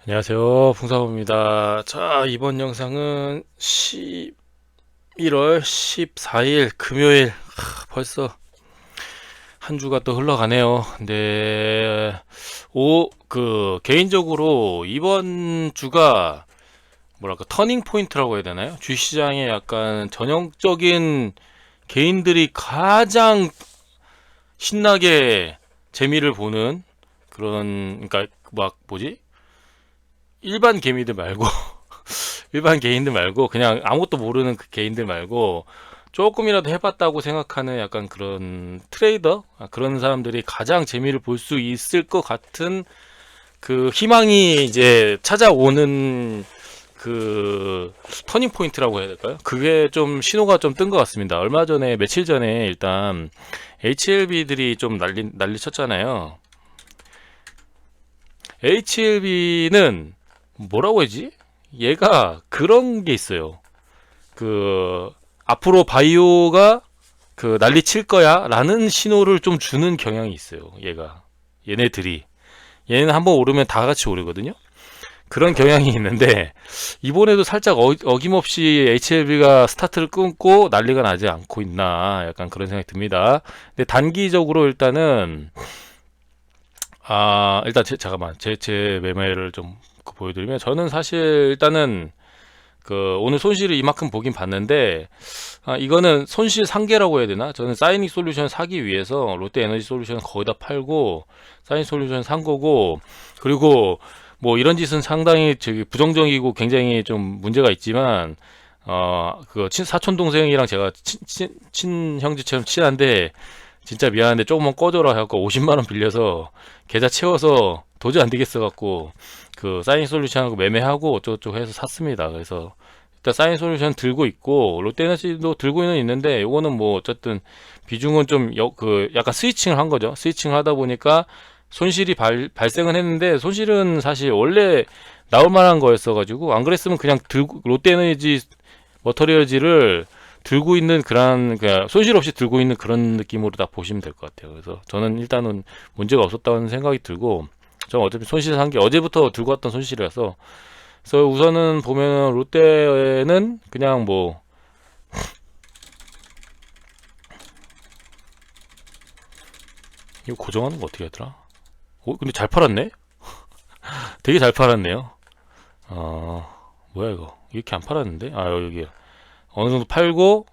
안녕하세요. 풍사부입니다. 자, 이번 영상은 11월 14일 금요일. 벌써 한 주가 또 흘러가네요. 근데 개인적으로 이번 주가 뭐랄까 터닝 포인트라고 해야 되나요? 주시장에 약간 전형적인 개인들이 가장 신나게 재미를 보는 그런, 그러니까 막 뭐지? 일반 개미들 말고 일반 개인들 말고 그냥 아무것도 모르는 그 개인들 말고 조금이라도 해봤다고 생각하는 약간 그런 트레이더, 그런 사람들이 가장 재미를 볼 수 있을 것 같은 그 희망이 이제 찾아오는 그 터닝 포인트라고 해야 될까요? 그게 좀 신호가 좀 뜬 것 같습니다. 얼마 전에 며칠 전에 일단 HLB들이 좀 난리 쳤잖아요. HLB는 뭐라고 해야지? 얘가 그런 게 있어요. 그 앞으로 바이오가 그 난리 칠 거야 라는 신호를 좀 주는 경향이 있어요. 얘네들이 얘는 한번 오르면 다 같이 오르거든요. 그런 경향이 있는데 이번에도 살짝 어김없이 HLB가 스타트를 끊고 난리가 나지 않고 있나, 약간 그런 생각이 듭니다. 근데 단기적으로 일단은 일단 잠깐만, 제 매매를 좀 보여드리면, 저는 사실 일단은 그 오늘 손실을 이만큼 보긴 봤는데, 이거는 손실 상계라고 해야 되나? 저는 사이닉 솔루션 사기 위해서 롯데 에너지 솔루션 거의 다 팔고 사이닉 솔루션 산 거고, 그리고 뭐 이런 짓은 상당히 저기 부정적이고 굉장히 좀 문제가 있지만, 그 사촌 동생이랑 제가 친형제처럼 친한데, 진짜 미안한데 조금만 꺼줘라 해갖고 50만 원 빌려서 계좌 채워서 도저히 안 되겠어 갖고 그 사인 솔루션하고 매매하고 어쩌고저쩌고 해서 샀습니다. 그래서 일단 사인 솔루션 들고 있고 롯데에너지도 들고는 있는데, 요거는 뭐 어쨌든 비중은 좀 약간 스위칭을 한 거죠. 스위칭을 하다 보니까 손실이 발생은 했는데, 손실은 사실 원래 나올 만한 거였어 가지고, 안 그랬으면 그냥 들고 롯데에너지 머터리얼즈를 들고 있는 그런, 그냥 손실 없이 들고 있는 그런 느낌으로 딱 보시면 될 것 같아요. 그래서 저는 일단은 문제가 없었다는 생각이 들고, 저는 어차피 손실 산 게 어제부터 들고 왔던 손실이라서. 그래서 우선은 보면 롯데는 그냥 뭐 이거 고정하는 거 어떻게 하더라? 근데 잘 팔았네? 되게 잘 팔았네요. 뭐야 이거? 이렇게 안 팔았는데? 여기 어느 정도 팔고,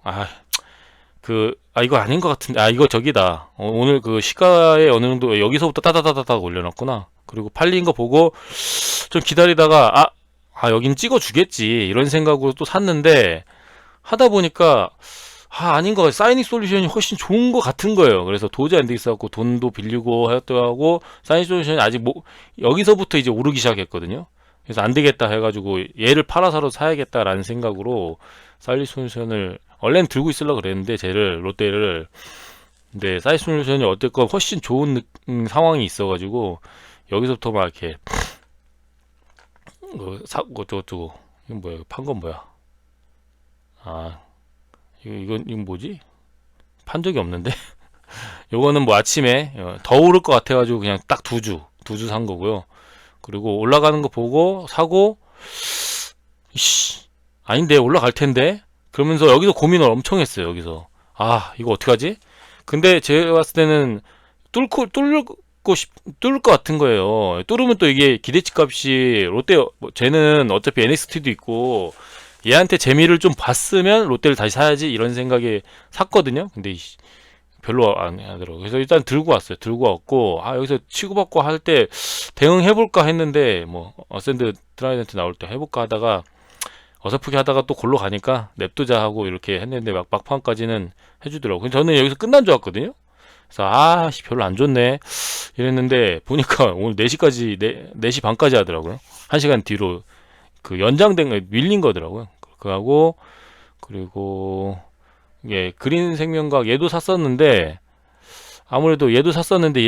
이거 아닌 것 같은데, 이거 저기다. 오늘 그 시가에 어느 정도 여기서부터 따다다다닥 올려놨구나. 그리고 팔린 거 보고 좀 기다리다가, 여긴 찍어주겠지 이런 생각으로 또 샀는데, 하다 보니까 아닌 거 같아요. 사이닉 솔루션이 훨씬 좋은 것 같은 거예요. 그래서 도저히 안 되겠어갖고 돈도 빌리고 하고, 사이닉 솔루션이 아직 뭐 여기서부터 이제 오르기 시작했거든요. 그래서 안 되겠다 해가지고 얘를 팔아서라도 사야겠다라는 생각으로 사이닉 솔루션을 원래는 들고 있으려고 그랬는데, 쟤를 롯데를. 근데 사이닉 솔루션이 어쨌건 훨씬 좋은 상황이 있어가지고 여기서부터 막 이렇게 사고 저쩌고. 이건 뭐야? 판 건 뭐야? 아 이건 뭐지? 판 적이 없는데. 요거는 뭐 아침에 더 오를 것 같아가지고 그냥 딱 두 주 산 거고요. 그리고 올라가는 거 보고 사고, 이씨, 아닌데 올라갈 텐데 그러면서 여기서 고민을 엄청 했어요. 여기서 이거 어떡하지? 근데 제가 봤을 때는 뚫을 것 같은 거예요. 뚫으면 또 이게 기대치 값이 롯데, 쟤는 어차피 NXT도 있고 얘한테 재미를 좀 봤으면 롯데를 다시 사야지 이런 생각에 샀거든요. 근데 별로 안 하더라고요. 그래서 일단 들고 왔어요. 들고 왔고, 여기서 치고받고 할 때 대응해볼까 했는데, 뭐 어센드 트라이던트 나올 때 해볼까 하다가 어설프게 하다가 또 골로 가니까 냅두자 하고 이렇게 했는데, 막판까지는 해주더라고요. 저는 여기서 끝난 줄 알았거든요. 그래서 별로 안 좋네 이랬는데, 보니까 오늘 4시까지 4시 반까지 하더라고요. 1시간 뒤로 그 연장된 거 밀린 거더라고요. 그거하고, 그리고 그린 생명각 얘도 샀었는데, 아무래도 얘도 샀었는데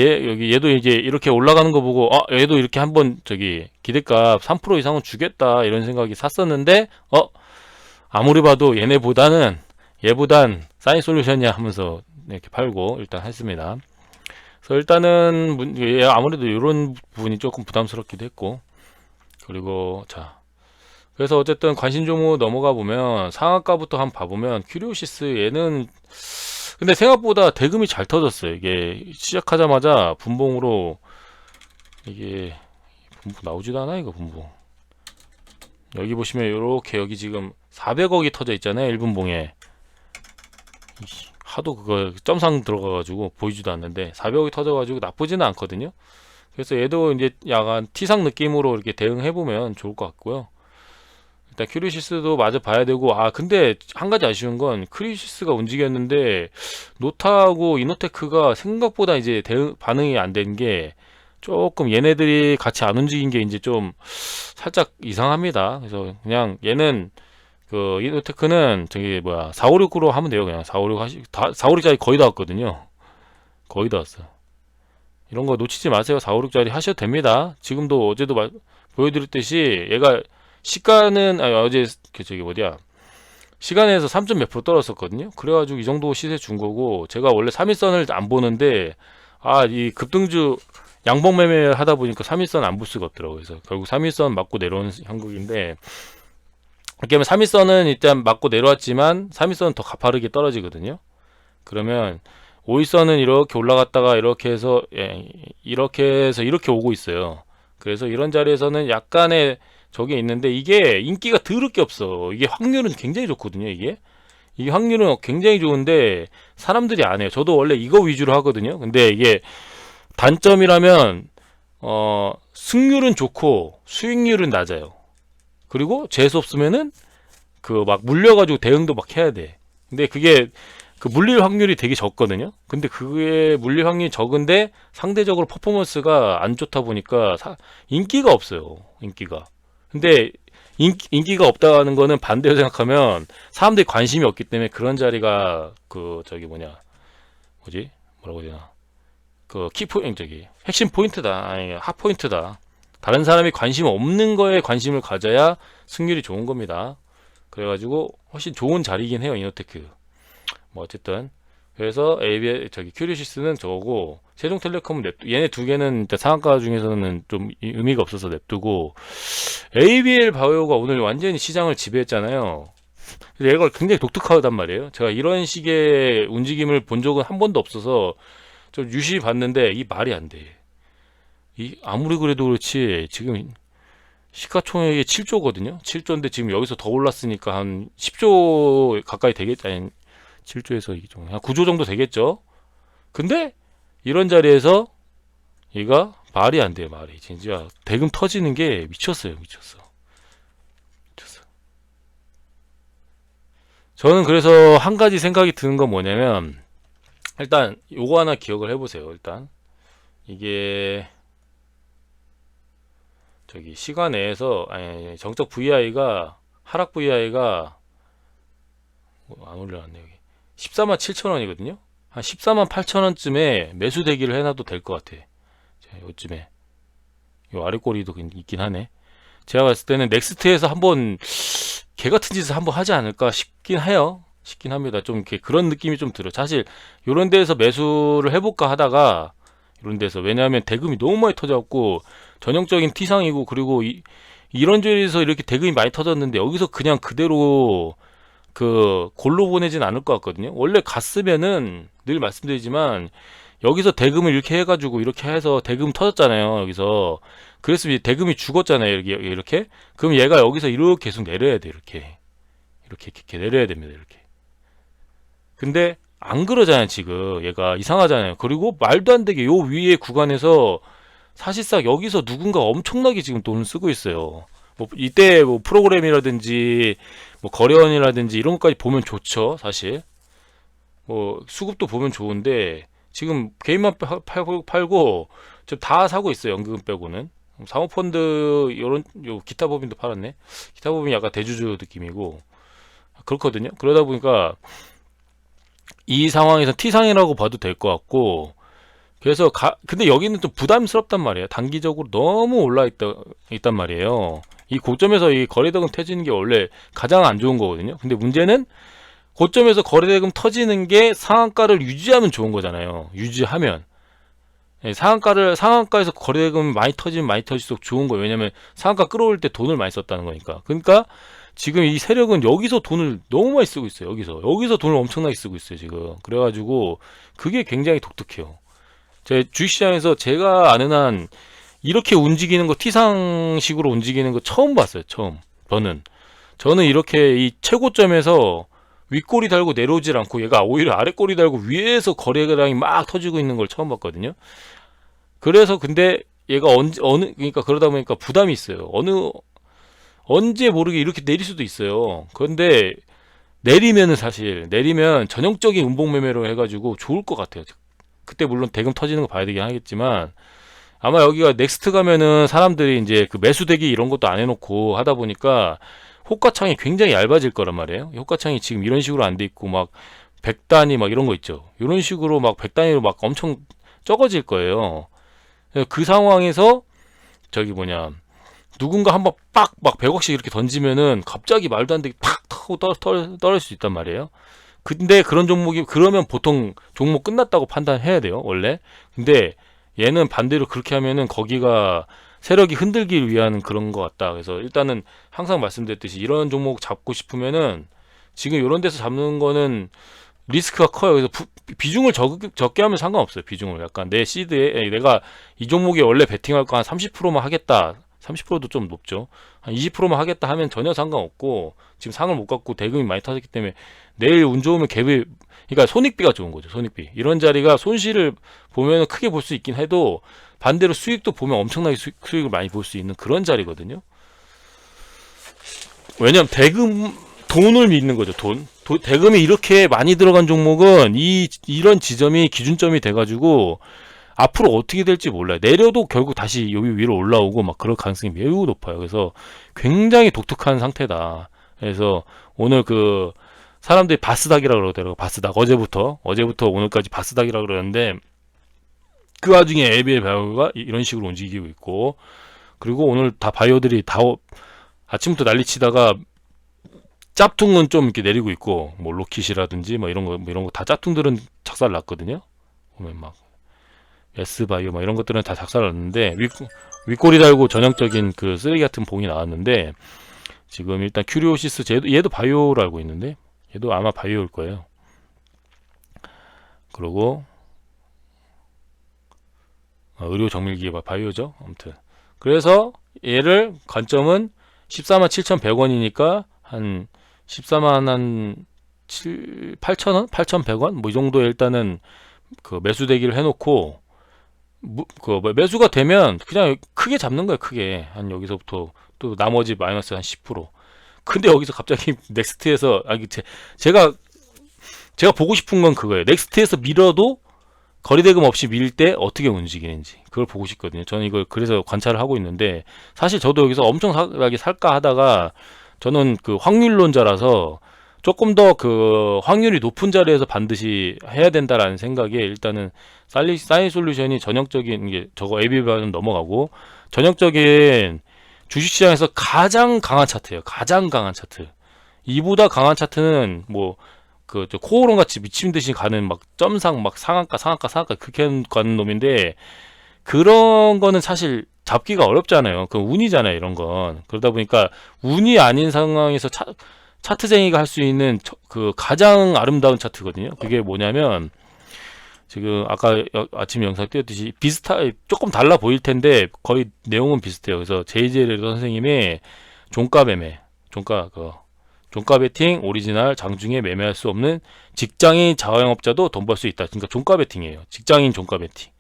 얘도 이제 이렇게 올라가는 거 보고, 얘도 이렇게 한번 저기 기대값 3% 이상은 주겠다 이런 생각이 샀었는데, 아무리 봐도 얘보단 사인 솔루션이야 하면서 이렇게 팔고 일단 했습니다. 그래서 일단은 아무래도 이런 부분이 조금 부담스럽기도 했고, 그리고 자, 그래서 어쨌든 관심 종목 넘어가 보면 상한가부터 한번 봐보면 큐리오시스 얘는 근데 생각보다 대금이 잘 터졌어요. 이게 시작하자마자 분봉으로 이게 분봉 나오지도 않아 이거 분봉. 여기 보시면 요렇게 여기 지금 400억이 터져 있잖아요. 1분봉에 하도 그거 점상 들어가가지고 보이지도 않는데 400억이 터져가지고 나쁘지는 않거든요. 그래서 얘도 이제 약간 T상 느낌으로 이렇게 대응해보면 좋을 것 같고요. 일단 큐리시스도 마저 봐야 되고, 아 근데 한 가지 아쉬운 건 큐리시스가 움직였는데 노타하고 이노테크가 생각보다 이제 대응 반응이 안 된 게 조금 얘네들이 같이 안 움직인 게 이제 좀 살짝 이상합니다. 그래서 그냥 얘는 그 이노테크는 저기 뭐야 456으로 하면 돼요. 그냥 456 456짜리 거의 다 왔거든요. 거의 다 왔어. 이런 거 놓치지 마세요. 456짜리 하셔도 됩니다. 지금도 어제도 보여드렸듯이 얘가 시가는 어제 저기 어디야 시간에서 3점 몇 프로 떨어졌거든요. 그래가지고 이 정도 시세 준 거고, 제가 원래 3일선을 안 보는데 이 급등주 양봉 매매를 하다 보니까 3일선 안 볼 수가 없더라고요. 그래서 결국 3일선 맞고 내려오는 형국인데, 이렇게 하면 3일선은 일단 맞고 내려왔지만 3일선은 더 가파르게 떨어지거든요. 그러면 5일선은 이렇게 올라갔다가 이렇게 해서 이렇게 오고 있어요. 그래서 이런 자리에서는 약간의 저게 있는데, 이게 인기가 더럽게 없어. 이게 확률은 굉장히 좋거든요. 이게 확률은 굉장히 좋은데 사람들이 안 해요. 저도 원래 이거 위주로 하거든요. 근데 이게 단점이라면 승률은 좋고 수익률은 낮아요. 그리고 재수 없으면은 그 막 물려가지고 대응도 막 해야 돼. 근데 그게 그 물릴 확률이 되게 적거든요. 근데 그게 물릴 확률이 적은데 상대적으로 퍼포먼스가 안 좋다 보니까 인기가 없어요. 인기가. 근데 인기가 없다는 거는 반대로 생각하면 사람들이 관심이 없기 때문에 그런 자리가 그 저기 뭐라고 해야 되나, 그 키포인트 저기 핵심 포인트다, 아니 핫 포인트다. 다른 사람이 관심 없는 거에 관심을 가져야 승률이 좋은 겁니다. 그래가지고 훨씬 좋은 자리이긴 해요, 이노테크. 뭐 어쨌든 그래서 저기 큐리시스는 저거고, 세종텔레콤은 얘네 두 개는 일단 상한가 중에서는 좀 의미가 없어서 냅두고, ABL 바이오가 오늘 완전히 시장을 지배했잖아요. 그래서 얘가 굉장히 독특하단 말이에요. 제가 이런 식의 움직임을 본 적은 한 번도 없어서 좀 유심히 봤는데 이 말이 안 돼. 아무리 그래도 그렇지 지금 시가총액이 7조거든요. 7조인데 지금 여기서 더 올랐으니까 한 10조 가까이 되겠, 아니 7조에서 한 9조 정도 되겠죠. 근데 이런 자리에서 얘가 말이 안 돼요. 말이 진짜 대금 터지는 게 미쳤어요. 미쳤어. 저는 그래서 한 가지 생각이 드는 건 뭐냐면, 일단 요거 하나 기억을 해보세요. 일단 이게 저기 시간 내에서 정적 VI가 하락 VI가 안 올려놨네. 여기 14만 7천 원이거든요. 한 14만 8천 원쯤에 매수 대기를 해놔도 될 것 같아. 요쯤에 요 아래 꼬리도 있긴 하네. 제가 봤을 때는 넥스트에서 한번 개같은 짓을 한번 하지 않을까 싶긴 해요. 싶긴 합니다. 좀 이렇게 그런 느낌이 좀 들어. 사실 요런 데에서 매수를 해볼까 하다가, 이런 데서, 왜냐하면 대금이 너무 많이 터져갖고 전형적인 T상이고, 그리고 이런 자리에서 이렇게 대금이 많이 터졌는데 여기서 그냥 그대로 그 골로 보내진 않을 것 같거든요. 원래 갔으면은 늘 말씀드리지만 여기서 대금을 이렇게 해가지고 이렇게 해서 대금 터졌잖아요. 여기서 그랬으면 대금이 죽었잖아요. 이렇게 그럼 얘가 여기서 이렇게 계속 내려야 돼. 이렇게 내려야 됩니다. 이렇게. 근데 안 그러잖아요. 지금 얘가 이상하잖아요. 그리고 말도 안 되게 요 위에 구간에서 사실상 여기서 누군가 엄청나게 지금 돈을 쓰고 있어요. 뭐 이때 뭐 프로그램이라든지 뭐 거래원이라든지 이런 것까지 보면 좋죠. 사실 뭐 수급도 보면 좋은데 지금 개인만 팔고 지금 다 사고 있어요. 연금 빼고는. 사모펀드 요 기타 법인도 팔았네. 기타 법인이 약간 대주주 느낌이고 그렇거든요. 그러다 보니까 이 상황에서 T상이라고 봐도 될 것 같고, 그래서 근데 여기는 좀 부담스럽단 말이에요. 단기적으로 너무 있단 말이에요. 이 고점에서 이 거래대금 터지는 게 원래 가장 안 좋은 거거든요. 근데 문제는 고점에서 거래대금 터지는 게 상한가를 유지하면 좋은 거잖아요. 유지하면. 예, 상한가에서 거래대금이 많이 터지면 많이 터질수록 좋은 거예요. 왜냐면 상한가 끌어올 때 돈을 많이 썼다는 거니까. 그러니까 지금 이 세력은 여기서 돈을 너무 많이 쓰고 있어요. 여기서 돈을 엄청나게 쓰고 있어요, 지금. 그래가지고 그게 굉장히 독특해요. 제 주식시장에서 제가 아는 한 이렇게 움직이는 거, T상식으로 움직이는 거 처음 봤어요. 처음. 저는 이렇게 이 최고점에서 윗꼬리 달고 내려오질 않고 얘가 오히려 아랫꼬리 달고 위에서 거래량이 막 터지고 있는 걸 처음 봤거든요. 그래서 근데 얘가 그러니까 그러다 보니까 부담이 있어요. 언제 모르게 이렇게 내릴 수도 있어요. 그런데 내리면 전형적인 운봉 매매로 해가지고 좋을 것 같아요. 그때 물론 대금 터지는 거 봐야 되긴 하겠지만, 아마 여기가 넥스트 가면은 사람들이 이제 그 매수대기 이런 것도 안 해놓고 하다 보니까 호가창이 굉장히 얇아질 거란 말이에요. 호가창이 지금 이런 식으로 안 돼 있고 막 100단위 막 이런 거 있죠. 이런 식으로 막 100단위로 막 엄청 적어질 거예요. 그 상황에서 저기 뭐냐, 누군가 한번 빡 막 100억씩 이렇게 던지면은 갑자기 말도 안 되게 팍 하고 떨어질 수 있단 말이에요. 근데 그런 종목이 그러면 보통 종목 끝났다고 판단해야 돼요, 원래. 근데 얘는 반대로 그렇게 하면은 거기가 세력이 흔들기 위한 그런 것 같다. 그래서 일단은 항상 말씀드렸듯이 이런 종목 잡고 싶으면은 지금 이런 데서 잡는 거는 리스크가 커요. 그래서 비중을 적게 하면 상관없어요. 비중을 약간 내 시드에 내가 이 종목에 원래 베팅할 거 한 30%만 하겠다. 30%도 좀 높죠. 한 20%만 하겠다 하면 전혀 상관없고, 지금 상을 못 갖고 대금이 많이 터졌기 때문에 내일 운 좋으면 갭이, 그러니까 손익비가 좋은 거죠. 손익비. 이런 자리가 손실을 보면 크게 볼 수 있긴 해도 반대로 수익도 보면 엄청나게 수익을 많이 볼 수 있는 그런 자리거든요. 왜냐면 돈을 믿는 거죠. 대금이 이렇게 많이 들어간 종목은 이런 지점이 기준점이 돼가지고 앞으로 어떻게 될지 몰라요. 내려도 결국 다시 여기 위로 올라오고 막 그럴 가능성이 매우 높아요. 그래서 굉장히 독특한 상태다. 그래서 오늘 그 사람들이 바스닥이라고 그러더라고요. 바스닥. 어제부터 오늘까지 바스닥이라고 그러는데, 그 와중에 ABL 바이오가 이런 식으로 움직이고 있고, 그리고 오늘 다 바이오들이 다 아침부터 난리치다가 짭퉁은 좀 이렇게 내리고 있고, 뭐 로킷이라든지 뭐 이런 거 다 짭퉁들은 작살 났거든요. 보면 막 S바이오 막 이런 것들은 다 작살 났는데, 윗꼬리 달고 전형적인 그 쓰레기 같은 봉이 나왔는데, 지금 일단 큐리오시스 얘도 바이오로 알고 있는데, 얘도 아마 바이오일 거예요. 그리고 의료 정밀기계 바이오죠. 아무튼 그래서 얘를 관점은 14만 7,100원이니까 한 14만 한 8,000원? 8,100원? 뭐 이 정도에 일단은 그 매수 대기를 해놓고, 그 매수가 되면 그냥 크게 잡는 거예요. 크게 한 여기서부터 또 나머지 마이너스 한 10%. 근데 여기서 갑자기 넥스트에서 제가 보고 싶은 건 그거예요. 넥스트에서 밀어도 거리대금 없이 밀 때 어떻게 움직이는지 그걸 보고 싶거든요. 저는 이걸 그래서 관찰을 하고 있는데, 사실 저도 여기서 엄청나게 살까 하다가 저는 그 확률론자라서 조금 더 그 확률이 높은 자리에서 반드시 해야 된다라는 생각에, 일단은 사인 솔루션이 전형적인 게 저거 ABB는 넘어가고, 전형적인 주식시장에서 가장 강한 차트예요. 가장 강한 차트. 이보다 강한 차트는 뭐 그 코오롱 같이 미친 듯이 가는 막 점상 막 상한가 그렇게 가는 놈인데, 그런 거는 사실 잡기가 어렵잖아요. 그 운이잖아요, 이런 건. 그러다 보니까 운이 아닌 상황에서 차트쟁이가 할 수 있는 그 가장 아름다운 차트거든요. 그게 뭐냐면, 지금 아까 아침 영상 띄웠듯이 조금 달라 보일 텐데 거의 내용은 비슷해요. 그래서 JJL 선생님이 종가 베팅 오리지널 장중에 매매할 수 없는 직장인 자영업자도 돈 벌 수 있다. 그러니까 종가 베팅이에요. 직장인 종가 베팅.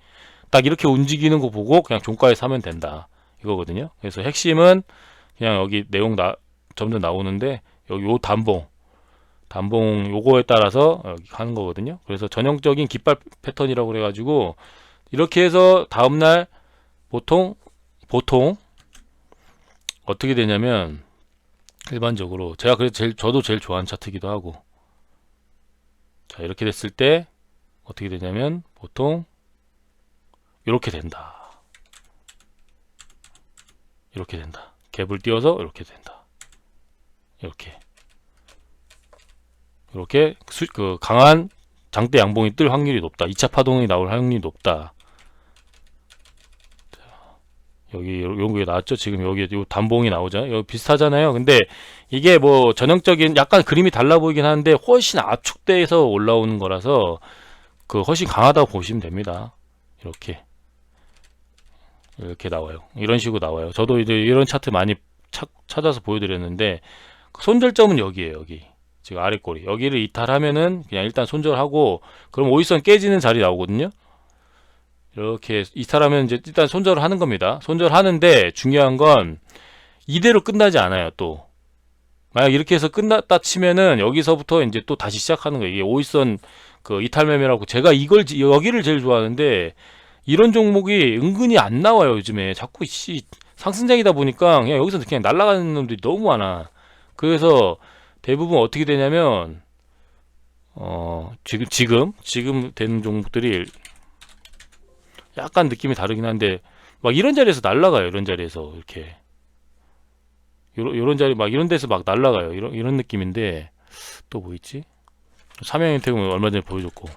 딱 이렇게 움직이는 거 보고 그냥 종가에 사면 된다, 이거거든요. 그래서 핵심은 그냥 여기 내용 점점 나오는데, 여기 요 단봉 요거에 따라서 여기 하는 거거든요. 그래서 전형적인 깃발 패턴이라고 그래가지고, 이렇게 해서 다음날 보통 어떻게 되냐면, 일반적으로 제가 그래서 저도 제일 좋아하는 차트기도 하고, 자 이렇게 됐을 때 어떻게 되냐면 보통 이렇게 된다. 갭을 띄워서 이렇게 된다. 이렇게 그 강한 장대 양봉이 뜰 확률이 높다. 2차 파동이 나올 확률이 높다. 여기 요런 게 나왔죠. 지금 여기 요 단봉이 나오잖아요. 여기 비슷하잖아요. 근데 이게 뭐 전형적인 약간 그림이 달라 보이긴 하는데 훨씬 압축돼서 올라오는 거라서 그 훨씬 강하다고 보시면 됩니다. 이렇게 나와요. 이런 식으로 나와요. 저도 이제 이런 차트 많이 찾아서 보여드렸는데 손절점은 여기에요. 여기 지금 아래 꼬리 여기를 이탈하면은 그냥 일단 손절하고 그럼 5일선 깨지는 자리 나오거든요. 이렇게 이탈하면 이제 일단 손절을 하는 겁니다. 손절하는데 중요한 건 이대로 끝나지 않아요. 또 만약 이렇게 해서 끝났다 치면은 여기서부터 이제 또 다시 시작하는 거예요. 이게 5일선 그 이탈 매매라고 제가 이걸 여기를 제일 좋아하는데 이런 종목이 은근히 안 나와요. 요즘에 자꾸 상승장이다 보니까 그냥 여기서 그냥 날아가는 놈들이 너무 많아. 그래서 대부분 어떻게 되냐면 지금 되는 종목들이 약간 느낌이 다르긴 한데 막 이런 자리에서 날아가요. 이런 자리에서 이렇게 요런 자리 막 이런 데서 막 날아가요. 이런 느낌인데 또 뭐 있지? 삼양인텍은 얼마 전에 보여줬고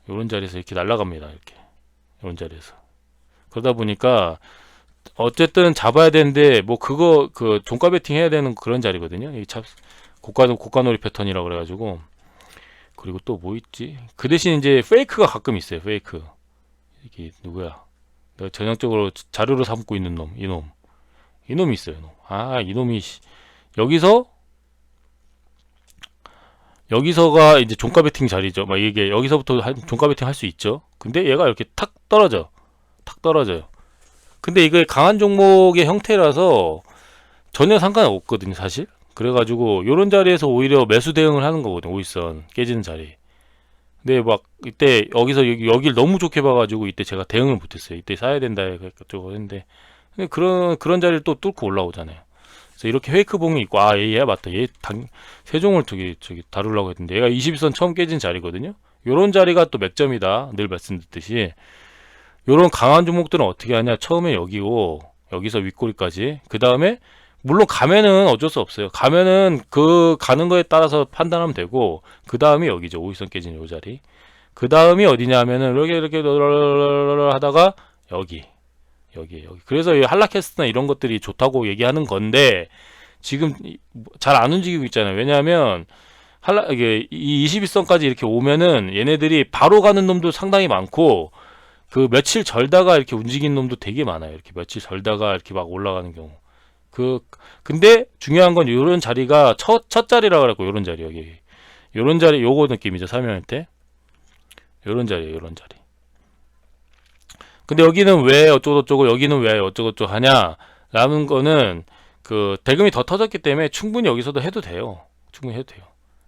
요런 자리에서 이렇게 날아갑니다. 이렇게 요런 자리에서 그러다 보니까 어쨌든 잡아야 되는데 뭐 그거 그 종가 베팅 해야 되는 그런 자리거든요. 이 고가놀이 패턴이라고 그래가지고 그리고 또 뭐 있지? 그 대신 이제 페이크가 가끔 있어요. 페이크 이게 누구야? 내가 전형적으로 자료로 삼고 있는 놈, 이놈이 있어요. 이놈이 여기서가 이제 종가 베팅 자리죠. 막 이게 여기서부터 종가 베팅 할 수 있죠. 근데 얘가 이렇게 탁 떨어져요. 근데 이게 강한 종목의 형태라서 전혀 상관없거든요, 사실. 그래가지고 요런 자리에서 오히려 매수 대응을 하는 거거든요. 5일선 깨지는 자리. 근데 막 이때 여기를 너무 좋게 봐가지고 이때 제가 대응을 못했어요. 이때 사야 된다 해가지고 했는데 근데 그런 자리를 또 뚫고 올라오잖아요. 그래서 이렇게 페이크 봉이 있고 얘야 맞다. 세종을 저기 다루려고 했는데 얘가 21선 처음 깨진 자리거든요. 요런 자리가 또 맥점이다. 늘 말씀드렸듯이 요런 강한 종목들은 어떻게 하냐. 처음에 여기고 여기서 윗꼬리까지 그 다음에 물론 가면은 어쩔 수 없어요. 가면은 그 가는 거에 따라서 판단하면 되고 그 다음이 여기죠. 5일선 깨진 요 자리. 그 다음이 어디냐 하면은 이렇게 하다가 여기. 그래서 이 한라캐스트나 이런 것들이 좋다고 얘기하는 건데 지금 잘 안 움직이고 있잖아요. 왜냐하면 이게 이 21선까지 이렇게 오면은 얘네들이 바로 가는 놈도 상당히 많고 그 며칠 절다가 이렇게 움직이는 놈도 되게 많아요. 이렇게 며칠 절다가 이렇게 막 올라가는 경우. 근데 중요한 건 요런 자리가 첫 자리라 그랬고 요런 자리 요런 자리 요거 느낌이죠. 설명할 때 요런 자리. 근데 여기는 왜 어쩌고저쩌고 여기는 왜 어쩌고저쩌고 하냐 라는 거는 그 대금이 더 터졌기 때문에 충분히 여기서도 해도 돼요.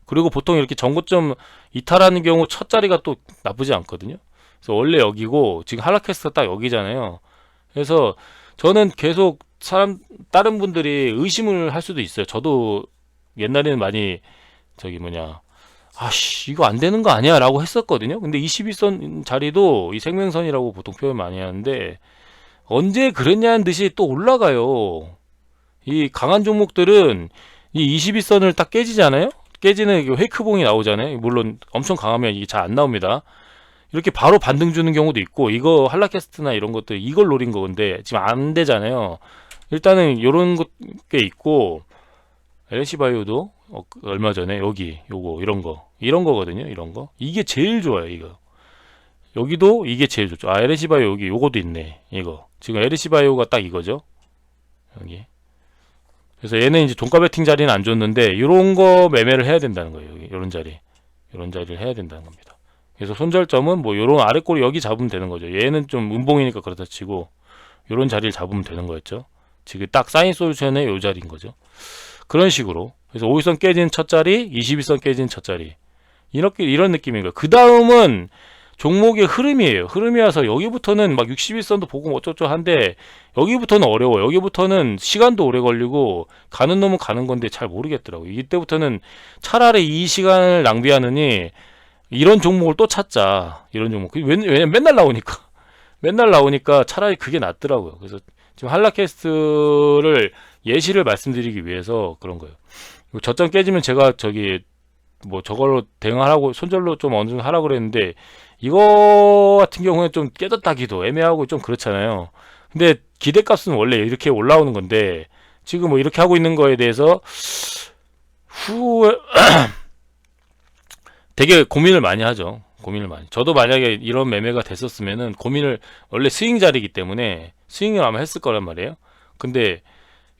그리고 보통 이렇게 전고점 이탈하는 경우 첫 자리가 또 나쁘지 않거든요. 그래서 원래 여기고 지금 한라캐스트가 딱 여기잖아요. 그래서 저는 계속 다른 분들이 의심을 할 수도 있어요. 저도 옛날에는 많이 이거 안 되는 거 아니야 라고 했었거든요. 근데 21선 자리도 이 생명선이라고 보통 표현 많이 하는데 언제 그랬냐는 듯이 또 올라가요. 이 강한 종목들은 이 21선을 딱 깨지잖아요. 깨지는 페이크봉이 나오잖아요. 물론 엄청 강하면 이게 잘 안 나옵니다. 이렇게 바로 반등 주는 경우도 있고 이거 한라캐스트나 이런 것들 이걸 노린 건데 지금 안 되잖아요. 일단은 요런 게 있고 LNC바이오도 얼마 전에 요거 이런 거거든요. 이런 거 이게 제일 좋아요. 여기도 이게 제일 좋죠. LNC바이오 요거도 있네. 이거 지금 LNC바이오가 딱 이거죠. 여기 그래서 얘는 이제 종가 베팅 자리는 안 줬는데 이런 거 매매를 해야 된다는 거예요. 이런 자리를 해야 된다는 겁니다. 그래서 손절점은 뭐 요런 아래 꼬리 여기 잡으면 되는 거죠. 얘는 좀 음봉이니까 그렇다 치고 요런 자리를 잡으면 되는 거였죠. 지금 딱 사인 솔루션의 요 자리인 거죠. 그런 식으로. 그래서 5일선 깨진 첫 자리, 21선 깨진 첫 자리. 이런 느낌인 거예요. 그 다음은 종목의 흐름이에요. 흐름이 와서 여기부터는 막 61선도 보고 어쩌고 한데 여기부터는 어려워요. 여기부터는 시간도 오래 걸리고 가는 놈은 가는 건데 잘 모르겠더라고요. 이때부터는 차라리 이 시간을 낭비하느니 이런 종목을 또 찾자. 이런 종목. 왜냐면 맨날 나오니까 차라리 그게 낫더라고요. 그래서 지금 한라캐스트를 예시를 말씀드리기 위해서 그런 거예요. 저점 깨지면 제가 저걸로 대응하라고 손절로 좀 어느 정도 하라고 그랬는데 이거 같은 경우에 좀 깨졌다기도 애매하고 좀 그렇잖아요. 근데 기대값은 원래 이렇게 올라오는 건데 지금 뭐 이렇게 하고 있는 거에 대해서 후에 되게 고민을 많이 하죠. 고민을 많이. 저도 만약에 이런 매매가 됐었으면은 고민을, 원래 스윙 자리이기 때문에 스윙을 아마 했을 거란 말이에요. 근데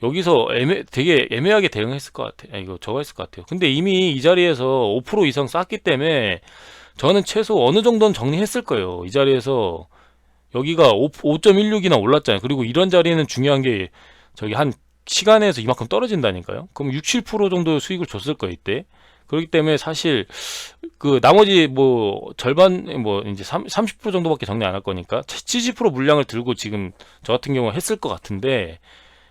여기서 되게 애매하게 대응했을 것 같아요. 이거 저거 했을 것 같아요. 근데 이미 이 자리에서 5% 이상 쌌기 때문에 저는 최소 어느 정도는 정리했을 거예요. 이 자리에서 여기가 5.16이나 올랐잖아요. 그리고 이런 자리는 중요한 게 저기 한 시간에서 이만큼 떨어진다니까요. 그럼 6, 7% 정도 수익을 줬을 거예요, 이때. 그렇기 때문에 사실 그 나머지 뭐 절반 뭐 이제 30% 정도밖에 정리 안 할 거니까 70% 물량을 들고 지금 저 같은 경우 했을 것 같은데,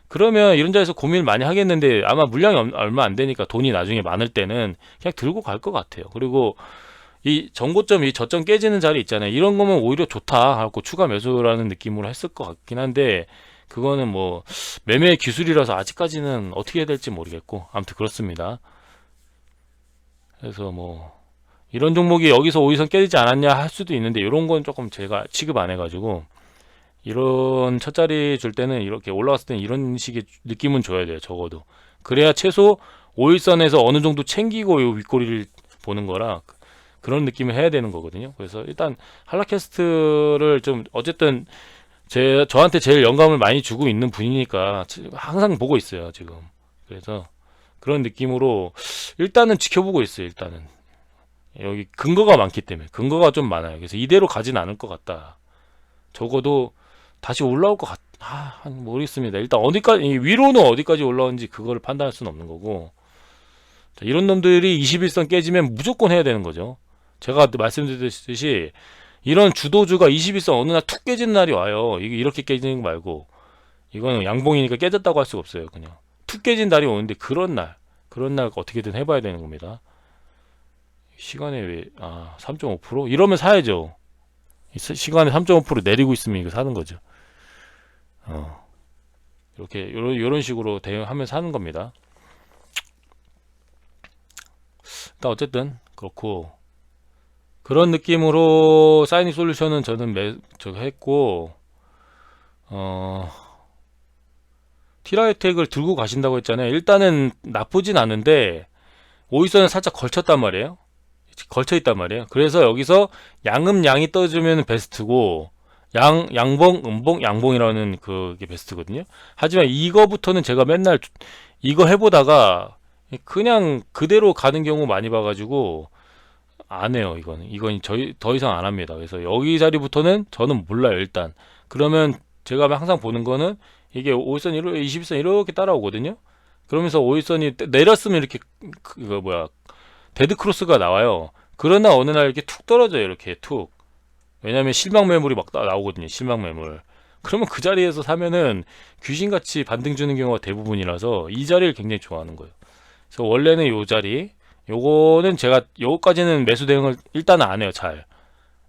그러면 이런 자리에서 고민을 많이 하겠는데 아마 물량이 얼마 안 되니까 돈이 나중에 많을 때는 그냥 들고 갈 것 같아요. 그리고 이 정고점, 이 저점 깨지는 자리 있잖아요. 이런 거면 오히려 좋다 하고 추가 매수라는 느낌으로 했을 것 같긴 한데, 그거는 뭐 매매 기술이라서 아직까지는 어떻게 해야 될지 모르겠고, 아무튼 그렇습니다. 그래서 뭐 이런 종목이 여기서 오이선 깨지지 않았냐 할 수도 있는데, 이런 건 조금 제가 취급 안 해가지고, 이런 첫 자리 줄 때는 이렇게 올라갔을 때는 이런 식의 느낌은 줘야 돼요, 적어도. 그래야 최소 5일선에서 어느 정도 챙기고 요 윗꼬리를 보는 거라 그런 느낌을 해야 되는 거거든요. 그래서 일단 한라캐스트를 좀 어쨌든 저한테 제일 영감을 많이 주고 있는 분이니까 항상 보고 있어요, 지금. 그래서 그런 느낌으로 일단은 지켜보고 있어요. 일단은 여기 근거가 많기 때문에, 근거가 좀 많아요. 그래서 이대로 가진 않을 것 같다. 적어도 다시 올라올 것 모르겠습니다. 일단 어디까지, 위로는 어디까지 올라오는지 그거를 판단할 수는 없는 거고, 자, 이런 놈들이 21선 깨지면 무조건 해야 되는 거죠. 제가 말씀드렸듯이 이런 주도주가 21선 어느 날 툭 깨지는 날이 와요. 이게 이렇게 깨지는 거 말고, 이거는 양봉이니까 깨졌다고 할 수가 없어요. 그냥 툭 깨진 날이 오는데, 그런 날 어떻게든 해봐야 되는 겁니다. 시간에 왜 3.5%? 이러면 사야죠. 시간에 3.5% 내리고 있으면 이거 사는 거죠. 이렇게 요런 식으로 대응하면 사는 겁니다. 일단 어쨌든 그렇고, 그런 느낌으로 사이닉 솔루션은 저는 저거 했고, 티라이텍을 들고 가신다고 했잖아요. 일단은 나쁘진 않은데 오이선은 살짝 걸쳤단 말이에요. 걸쳐 있단 말이에요. 그래서 여기서 양음양이 떠주면 베스트고, 양봉, 음봉, 양봉이라는 그게 베스트거든요. 하지만 이거부터는 제가 맨날 이거 해보다가 그냥 그대로 가는 경우 많이 봐가지고 안 해요. 이건 저희 더 이상 안 합니다. 그래서 여기 자리부터는 저는 몰라요, 일단. 그러면 제가 항상 보는 거는 이게 5일선, 21선 이렇게 따라오거든요. 그러면서 5일선이 내렸으면 이렇게 그거 뭐야, 데드 크로스가 나와요. 그러나 어느 날 이렇게 툭 떨어져요. 이렇게 툭. 왜냐면 실망 매물이 막 나오거든요. 실망 매물. 그러면 그 자리에서 사면은 귀신같이 반등 주는 경우가 대부분이라서 이 자리를 굉장히 좋아하는 거예요. 그래서 원래는 요 자리, 요거는 제가 요거까지는 매수 대응을 일단은 안 해요. 잘.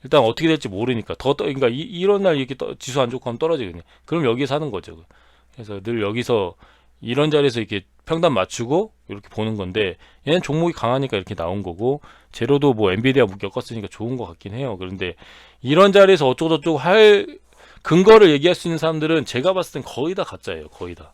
일단 어떻게 될지 모르니까 그러니까 이런 날 이렇게 지수 안 좋고 하면 떨어지거든요. 그럼 여기 사는 거죠. 그래서 늘 여기서 이런 자리에서 이렇게 평단 맞추고 이렇게 보는 건데, 얘는 종목이 강하니까 이렇게 나온 거고, 제로도 뭐 엔비디아 묶였으니까 좋은 것 같긴 해요. 그런데 이런 자리에서 어쩌고저쩌고 할 근거를 얘기할 수 있는 사람들은 제가 봤을 땐 거의 다 가짜예요. 거의 다.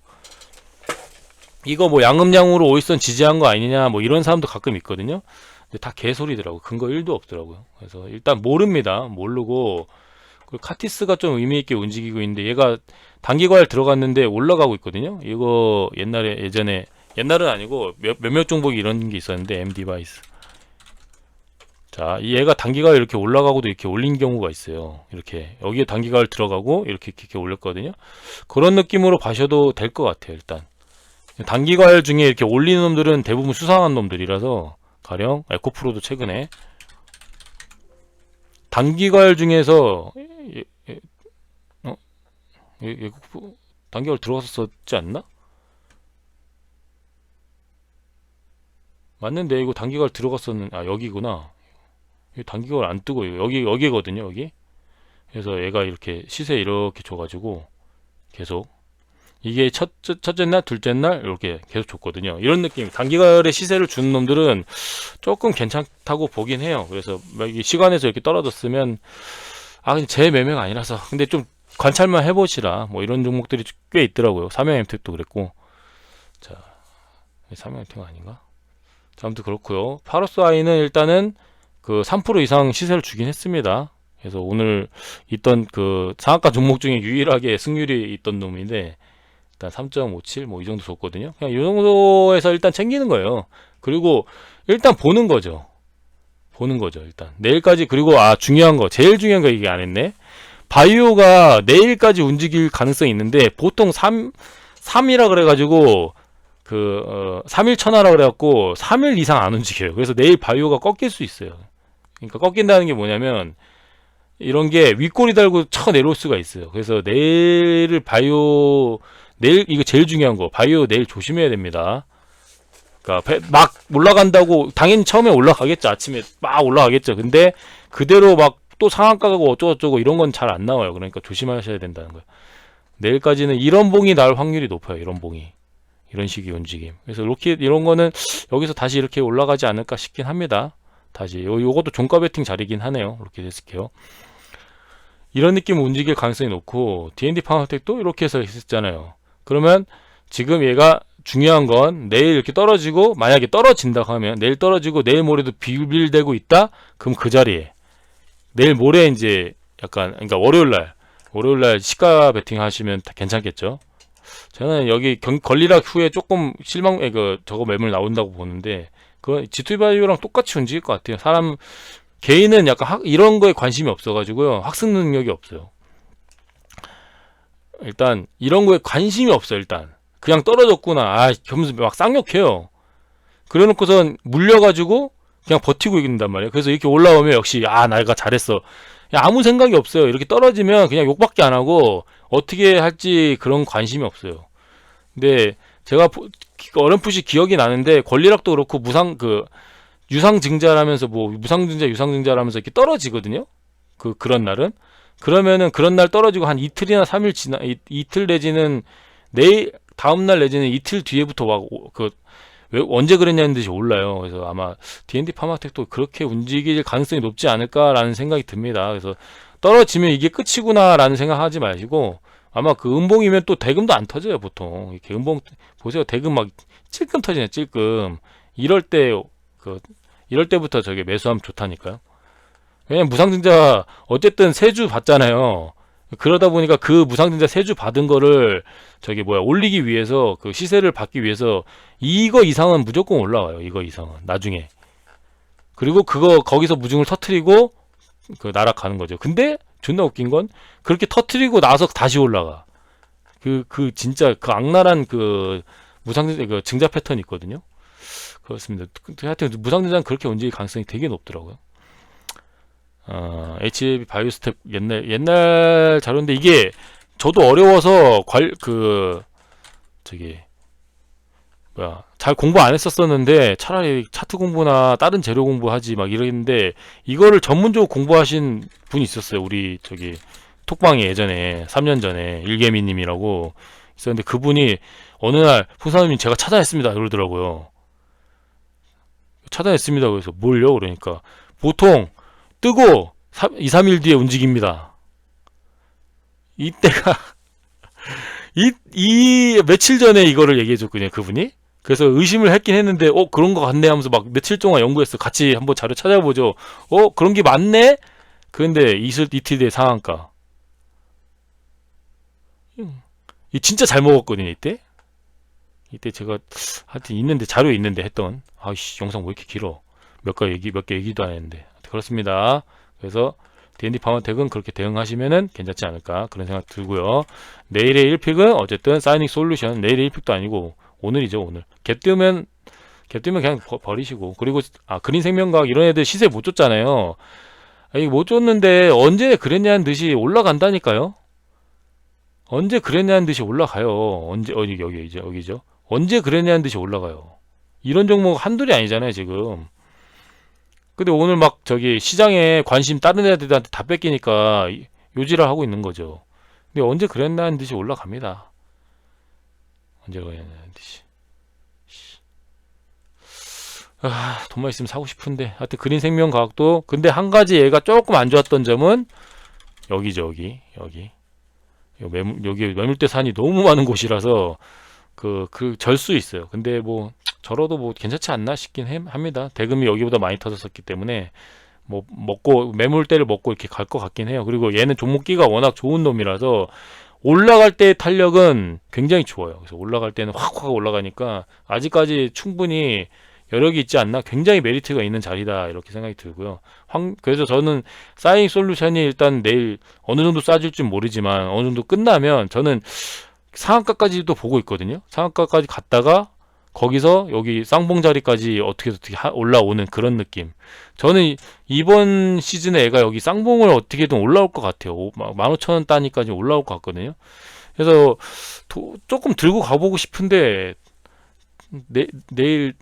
이거 뭐 양음양으로 오일선 지지한 거 아니냐 뭐 이런 사람도 가끔 있거든요. 근데 다 개소리더라고. 근거 1도 없더라고요. 그래서 일단 모릅니다. 모르고, 그 카티스가 좀 의미 있게 움직이고 있는데, 얘가 단기 과열 들어갔는데 올라가고 있거든요. 이거 옛날은 아니고 몇몇 종목이 이런 게 있었는데, M디바이스. 자, 얘가 단기 과열 이렇게 올라가고도 이렇게 올린 경우가 있어요. 이렇게 여기에 단기 과열 들어가고 이렇게 올렸거든요. 그런 느낌으로 봐셔도 될 것 같아요. 일단 단기 과열 중에 이렇게 올리는 놈들은 대부분 수상한 놈들이라서, 가령 에코프로도 최근에 단기 과열 중에서 단기 과열 들어갔었지 않나? 맞는데 이거 단기 과열 여기구나. 단기 과열 안 뜨고 여기거든요. 여기. 그래서 얘가 이렇게 시세 이렇게 줘가지고 계속 이게 첫째 날, 둘째 날 이렇게 계속 줬거든요. 이런 느낌. 단기간의 시세를 주는 놈들은 조금 괜찮다고 보긴 해요. 그래서 막 이 시간에서 이렇게 떨어졌으면 근데 제 매매가 아니라서 근데 좀 관찰만 해보시라. 뭐 이런 종목들이 꽤 있더라고요. 삼양엠텍도 그랬고. 자, 삼양엠텍 아닌가? 자, 아무튼 그렇고요. 파로스아이는 일단은 그 3% 이상 시세를 주긴 했습니다. 그래서 오늘 있던 그 상한가 종목 중에 유일하게 승률이 있던 놈인데 일단 3.57 뭐 이 정도 줬거든요. 그냥 이 정도에서 일단 챙기는 거예요. 그리고 일단 보는 거죠. 보는 거죠. 일단 내일까지. 그리고 중요한 거, 제일 중요한 거 이게 안 했네. 바이오가 내일까지 움직일 가능성이 있는데 보통 3이라 그래가지고 3일 천하라 그래갖고 3일 이상 안 움직여요. 그래서 내일 바이오가 꺾일 수 있어요. 그러니까 꺾인다는 게 뭐냐면 이런 게 윗꼬리 달고 쳐 내려올 수가 있어요. 그래서 내일 바이오, 내일 이거 제일 중요한 거, 바이오 내일 조심해야 됩니다. 그러니까 막 올라간다고 당연히 처음에 올라가겠죠. 아침에 막 올라가겠죠. 근데 그대로 막 또 상한가 가고 어쩌고저쩌고 이런 건 잘 안 나와요. 그러니까 조심하셔야 된다는 거예요. 내일까지는 이런 봉이 날 확률이 높아요. 이런 봉이. 이런 식의 움직임. 그래서 이렇게 이런 거는 여기서 다시 이렇게 올라가지 않을까 싶긴 합니다. 다시 요것도 종가 베팅 자리긴 하네요. 이렇게 됐을게요. 이런 느낌 움직일 가능성이 높고 D&D 파마텍도 이렇게 해서 있었잖아요. 그러면 지금 얘가 중요한 건 내일 이렇게 떨어지고 만약에 떨어진다고 하면 내일 떨어지고 내일 모레도 비빌대고 있다? 그럼 그 자리에 내일 모레 이제 약간 그러니까 월요일날 시가 베팅 하시면 괜찮겠죠. 저는 여기 권리락 후에 조금 저거 매물 나온다고 보는데 그건 G2바이오랑 똑같이 움직일 것 같아요. 개인은 약간 이런 거에 관심이 없어가지고요. 학습 능력이 없어요. 일단 이런 거에 관심이 없어요. 일단 그냥 떨어졌구나. 겸수 막 쌍욕해요. 그래놓고선 물려가지고 그냥 버티고 이긴단 말이에요. 그래서 이렇게 올라오면 역시 내가 잘했어. 아무 생각이 없어요. 이렇게 떨어지면 그냥 욕밖에 안 하고 어떻게 할지 그런 관심이 없어요. 근데 제가 어렴풋이 기억이 나는데 권리락도 그렇고 유상증자라면서 유상증자라면서 이렇게 떨어지거든요. 그런 날은. 그러면은 그런 날 떨어지고 한 이틀이나 3일 이틀 내지는 다음날 내지는 이틀 뒤에부터 왜 언제 그랬냐는 듯이 올라요. 그래서 아마 D&D 파마텍도 그렇게 움직일 가능성이 높지 않을까라는 생각이 듭니다. 그래서 떨어지면 이게 끝이구나라는 생각하지 마시고 아마 그 음봉이면 또 대금도 안 터져요. 보통 이렇게 음봉 보세요. 대금 막 찔끔 터지네. 찔끔. 이럴 때부터 저게 매수하면 좋다니까요. 왜냐면 무상증자 어쨌든 세주 받잖아요. 그러다 보니까 그 무상증자 세주 받은 거를 올리기 위해서 그 시세를 받기 위해서 이거 이상은 무조건 올라와요. 이거 이상은 나중에. 그리고 거기서 무중을 터트리고 날아가는 거죠. 근데 존나 웃긴 건 그렇게 터트리고 나서 다시 올라가. 진짜 악랄한 무상증자 증자 패턴이 있거든요. 그렇습니다. 하여튼 무상증자는 그렇게 움직일 가능성이 되게 높더라고요. HAB 바이오스텝 옛날 자료인데 이게 저도 어려워서 잘 공부 안 했었었는데 차라리 차트 공부나 다른 재료 공부하지 막 이랬는데 이거를 전문적으로 공부하신 분이 있었어요. 우리 톡방에 예전에 3년 전에 일개미님이라고 있었는데 그분이 어느 날 풍사님 제가 차단했습니다 그러더라고요. 차단했습니다. 그래서 뭘요? 그러니까 보통 뜨고 2, 3일 뒤에 움직입니다. 이때가 이 며칠 전에 이거를 얘기해줬거든요. 그분이. 그래서 의심을 했긴 했는데 그런 거 같네 하면서 막 며칠 동안 연구했어. 같이 한번 자료 찾아보죠. 그런 게 맞네? 그런데 이틀 뒤에 상한가. 진짜 잘 먹었거든요. 이때 제가 하여튼 있는데 자료 있는데 했던 영상 왜 이렇게 길어. 몇 개 얘기도 안 했는데 그렇습니다. 그래서 D&D 파마텍은 그렇게 대응하시면은 괜찮지 않을까 그런 생각 들고요. 내일의 1픽은 어쨌든 사이닉 솔루션. 내일의 1픽도 아니고 오늘이죠. 오늘 갭 뜨면 그냥 버리시고. 그리고 그린생명과학 이런 애들 시세 못 줬잖아요. 이거 못 줬는데 언제 그랬냐는 듯이 올라간다니까요. 언제 그랬냐는 듯이 올라가요. 여기죠. 언제 그랬냐는 듯이 올라가요. 이런 종목 한둘이 아니잖아요 지금. 근데 오늘 시장에 관심 다른 애들한테 다 뺏기니까 요지를 하고 있는 거죠. 근데 언제 그랬냐는 듯이 올라갑니다. 언제 가야 되지? 돈만 있으면 사고 싶은데. 하여튼 그린 생명과학도, 근데 한 가지 얘가 조금 안 좋았던 점은 여기죠. 여기 여기 매물대 산이 너무 많은 곳이라서 절 수 있어요. 근데 뭐 저러도 뭐 괜찮지 않나 싶긴 합니다. 대금이 여기보다 많이 터졌었기 때문에 뭐 먹고 매물대를 먹고 이렇게 갈 것 같긴 해요. 그리고 얘는 종목기가 워낙 좋은 놈이라서 올라갈 때 탄력은 굉장히 좋아요. 그래서 올라갈 때는 확 올라가니까 아직까지 충분히 여력이 있지 않나? 굉장히 메리트가 있는 자리다, 이렇게 생각이 들고요. 그래서 저는 사이닉 솔루션이 일단 내일 어느 정도 싸질지 모르지만 어느 정도 끝나면 저는 상한가까지도 보고 있거든요. 상한가까지 갔다가 거기서 여기 쌍봉 자리까지 어떻게 올라오는 그런 느낌. 저는 이번 시즌에 애가 여기 쌍봉을 어떻게든 올라올 것 같아요. 15,000원 단위까지 올라올 것 같거든요. 그래서 조금 들고 가보고 싶은데 내일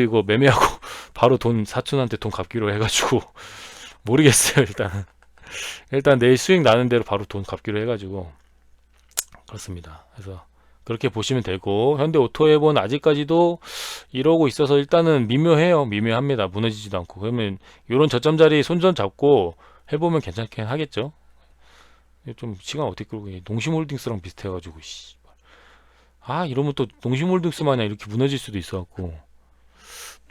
이거 매매하고 바로 돈 사촌한테 돈 갚기로 해가지고 모르겠어요. 일단 내일 수익 나는 대로 바로 돈 갚기로 해가지고 그렇습니다. 그래서 그렇게 보시면 되고, 현대오토앱은 아직까지도 이러고 있어서 일단은 미묘합니다. 무너지지도 않고. 그러면 이런 저점 자리 손전 잡고 해보면 괜찮긴 하겠죠. 좀 시간 어떻게 끌고, 농심홀딩스랑 비슷해가지고 이러면 또 농심홀딩스 마냥 이렇게 무너질 수도 있어갖고.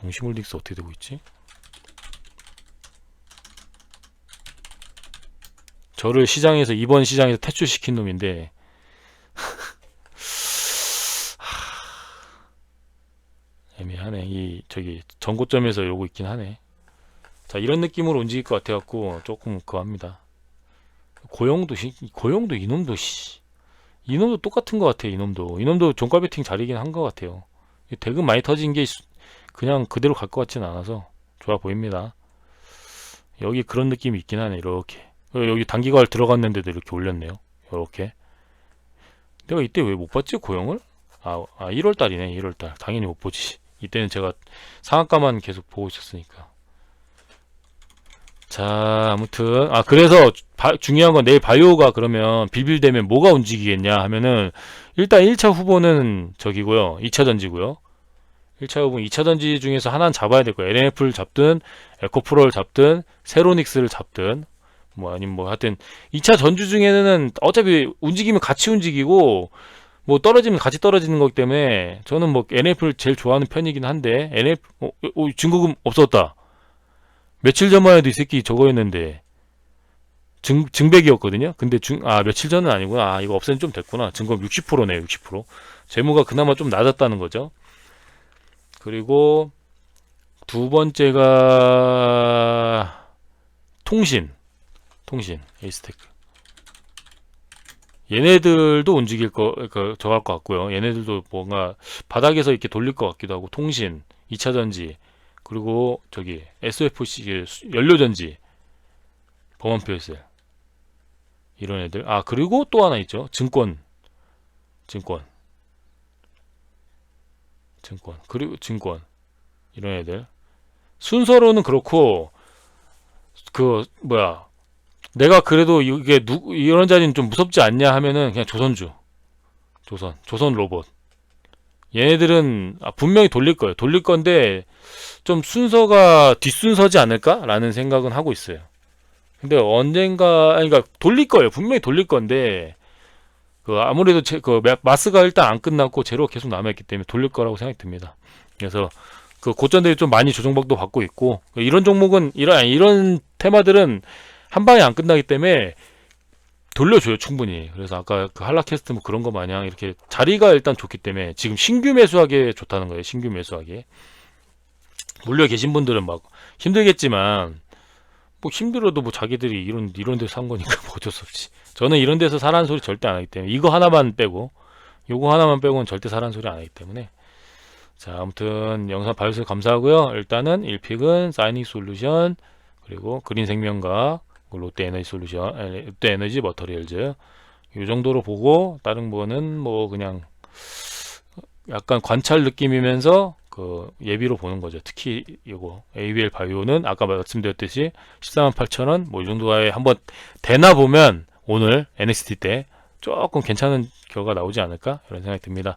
농심홀딩스 어떻게 되고 있지? 저를 이번 시장에서 퇴출시킨 놈인데 애매하네. 저기 전고점에서 이러고 있긴 하네. 자, 이런 느낌으로 움직일 것 같아갖고 조금 그거합니다. 고용도 이놈도 똑같은 것 같아. 이놈도 종가 베팅 자리긴 한 것 같아요. 대금 많이 터진 게 그냥 그대로 갈 것 같지는 않아서 좋아 보입니다. 여기 그런 느낌이 있긴 하네. 이렇게 여기 단기갈 들어갔는데도 이렇게 올렸네요. 이렇게. 내가 이때 왜 못 봤지, 고용을? 1월달이네. 1월달 당연히 못 보지. 이때는 제가 상한가만 계속 보고 있었으니까. 자, 아무튼 그래서 중요한 건 내일 바이오가 그러면 빌빌되면 뭐가 움직이겠냐 하면은, 일단 1차 후보는 저기고요, 2차 전지고요. 1차 후보 2차 전지 중에서 하나는 잡아야 될 거예요. NF를 잡든 에코프로를 잡든 세로닉스를 잡든 아니면 하여튼 2차 전주 중에는 어차피 움직이면 같이 움직이고 떨어지면 같이 떨어지는 거기 때문에 저는 NF를 제일 좋아하는 편이긴 한데, NF 증거금 없었다. 며칠 전만 해도 이 새끼 저거였는데 증백이었거든요. 근데 며칠 전은 아니구나. 이거 없앤 좀 됐구나. 증거금 60%네요. 60%. 재무가 그나마 좀 낮았다는 거죠. 그리고 두 번째가 통신 에이스테크. 얘네들도 움직일 저할 것 같고요. 얘네들도 뭔가 바닥에서 이렇게 돌릴 것 같기도 하고, 통신, 2차 전지, 그리고 저기 SFC 연료전지, 범원표에서 이런 애들. 그리고 또 하나 있죠. 증권. 그리고 증권. 이런 애들. 순서로는 그렇고, 내가 그래도 이게 이런 자리는 좀 무섭지 않냐 하면은 그냥 조선 로봇. 얘네들은 분명히 돌릴 거예요. 돌릴 건데 좀 순서가 뒷순서지 않을까라는 생각은 하고 있어요. 근데 언젠가, 그러니까 돌릴 거예요. 분명히 돌릴 건데 아무래도 마스가 일단 안 끝났고 제로가 계속 남아있기 때문에 돌릴 거라고 생각이 듭니다. 그래서 고점들이 좀 많이 조정박도 받고 있고, 이런 종목은 이런 테마들은 한 방에 안 끝나기 때문에 돌려줘요, 충분히. 그래서 아까 한라캐스트 그런 거 마냥 이렇게 자리가 일단 좋기 때문에 지금 신규 매수하기에 좋다는 거예요. 신규 매수하기에. 물려 계신 분들은 힘들겠지만, 힘들어도 자기들이 이런 데서 산 거니까 어쩔 수 없지. 저는 이런 데서 사라는 소리 절대 안 하기 때문에, 요거 하나만 빼고는 절대 사라는 소리 안 하기 때문에. 자, 아무튼 영상 봐주셔서 감사하고요. 일단은 1픽은 사이닉 솔루션, 그리고 그린 생명과 롯데 에너지 솔루션, 롯데 에너지 머터리얼즈, 이 정도로 보고 다른 거는 그냥 약간 관찰 느낌이면서 예비로 보는 거죠. 특히 이거 ABL 바이오는 아까 말씀드렸듯이 148,000원 이 정도에 한번 되나 보면 오늘 NXT 때 조금 괜찮은 결과가 나오지 않을까 이런 생각이 듭니다.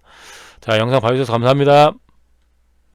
자, 영상 봐주셔서 감사합니다.